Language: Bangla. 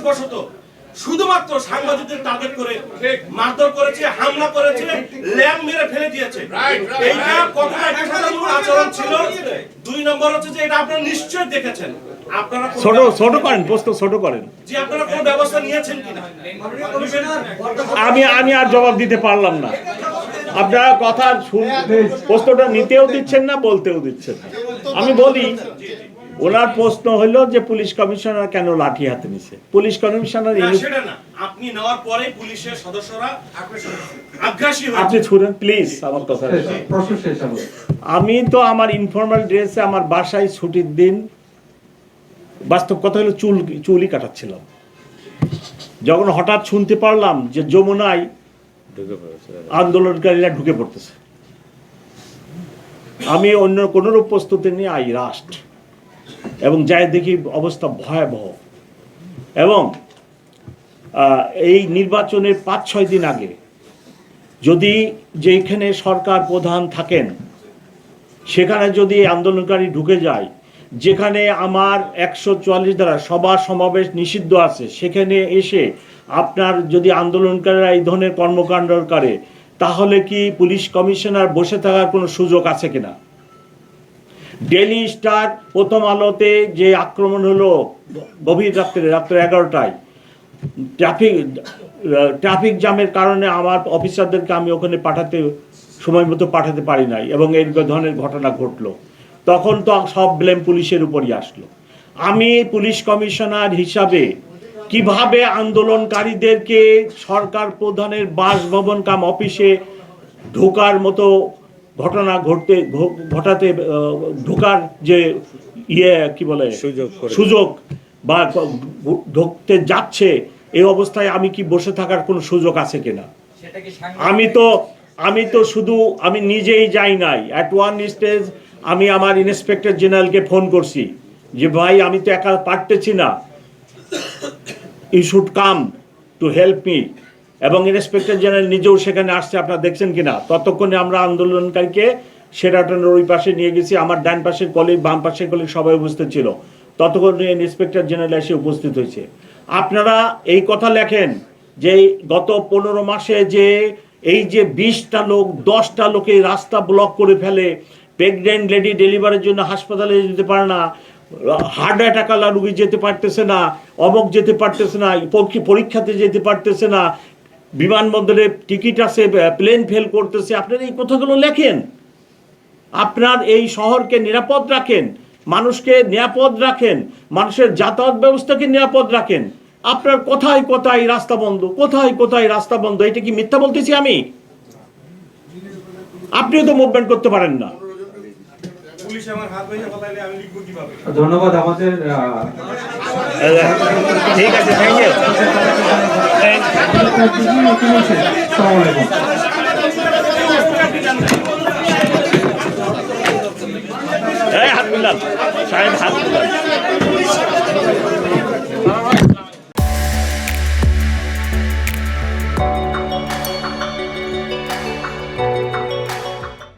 উদ্দেশ্যবশত শুধুমাত্র সাংবাদিকদের টার্গেট করে মারধর করেছে, হামলা করেছে, ল্যাম্প মেরে ফেলে দিয়েছে। এইটা কতটা পেশাদার আচরণ ছিল। 2 নম্বর হচ্ছে যে এটা আপনারা নিশ্চয় দেখেছেন। আপনারা ছোট করেন, প্রশ্ন ছোট করেন। যে আপনারা কোনো ব্যবস্থা নিয়েছেন কিনা? আমি আর জবাব দিতে পারলাম না। আপনারা কথা প্রশ্নটা নিতেও দিচ্ছেন না, বলতেও দিচ্ছেন না। আমি বলি, ওনার প্রশ্ন হলো যে পুলিশ কমিশনার কেন লাঠি হাতে নিছে। পুলিশ কমিশনার সেটা না, আপনি নেওয়ার পরে পুলিশের সদস্যরা আগ্রাসী হয়েছে। আপনি শুনেন প্লিজ আমার কথা। আমি তো আমার ইনফর্মাল ড্রেসে আমার বাসায় ছুটির দিন, বাস্তব কথা হলো চুলই কাটাচ্ছিলাম, যখন হঠাৎ শুনতে পারলাম যে যমুনায় আন্দোলনকারীরা ঢুকে পড়তেছে, আমি অন্য কোনোরূপ প্রস্তুতি নিয়ে আই রাষ্ট্র এবং যাই দেখি অবস্থা ভয়াবহ। এবং এই নির্বাচনের 5-6 দিন আগে যদি যেখানে সরকার প্রধান থাকেন সেখানে যদি আন্দোলনকারী ঢুকে যায়, যেখানে আমার 144 দ্বারা সভা সমাবেশ নিষিদ্ধ আছে, সেখানে এসে আপনার যদি আন্দোলনকারীরা এই ধরনের কর্মকাণ্ড করে, তাহলে কি পুলিশ কমিশনার বসে থাকার কোনো সুযোগ আছে কিনা? ডেইলি স্টার, প্রথম আলোতে যে আক্রমণ হলো গভীর রাত্রে 11টায়, ট্রাফিক জ্যামের কারণে আমার অফিসারদেরকে আমি ওখানে সময় মতো পাঠাতে পারি নাই এবং এই ধরনের ঘটনা ঘটলো, তখন তো সব ব্লেম পুলিশের উপরই আসলো। আমি পুলিশ কমিশনার হিসাবে কিভাবে আন্দোলনকারীদেরকে সরকার প্রধানের বাসভবন কাম অফিসে ঢোকার মতো ঘটনা ঘটাতে ঢোকার যে কি বলে সুযোগ বা ঢুকতে যাচ্ছে, এই অবস্থায় আমি কি বসে থাকার কোনো সুযোগ আছে কিনা? আমি তো শুধু আমি নিজেই যাই নাই। অ্যাট ওয়ান স্টেজ আমি আমার ইন্সপেক্টর জেনারেলকে ফোন করছি যে ভাই আমি তো একা পারতেছি না, you should come to help me. এবং ইন্সপেক্টর জেনারেল নিজেও সেখানে আসছে, আপনারা দেখছেন কিনা। ততক্ষণে আমরা আন্দোলনকারীকে শেরাটনের ওই পাশে নিয়ে গেছি, আমার ডান পাশের কলিগ বাম পাশের কলিগ সবাই উপস্থিত ছিল। ততক্ষণে ইন্সপেক্টর জেনারেল এসে উপস্থিত হয়েছে। আপনারা এই কথা লেখেন যে গত 15 মাসে যে এই যে 20টা লোক 10টা লোকে রাস্তা ব্লক করে ফেলে, প্রেগনেন্ট লেডি ডেলিভারির জন্য হাসপাতালে যেতে পারে না, হার্ট অ্যাটাক আলা রুগী যেতে পারতেছে না, অমক যেতে পারতেছে না, পরীক্ষাতে যেতে পারতেছে না, বিমানবন্দরে টিকিট আছে, প্লেন ফেল করতেছে। আপনারা এই কথাগুলো লেখেন, আপনার এই শহরকে নিরাপদ রাখেন, মানুষকে নিরাপদ রাখেন, মানুষের যাতায়াত ব্যবস্থাকে নিরাপদ রাখেন। আপনার কোথায় কোথায় রাস্তা বন্ধ, কোথায় কোথায় রাস্তা বন্ধ। এটা কি মিথ্যা বলতেছি আমি? আপনিও তো মুভমেন্ট করতে পারেন না। ধন্যবাদ। আমাদের ঠিক আছে, থ্যাংক ইউ। হাত মিলান সাহেব, হাত মিলান।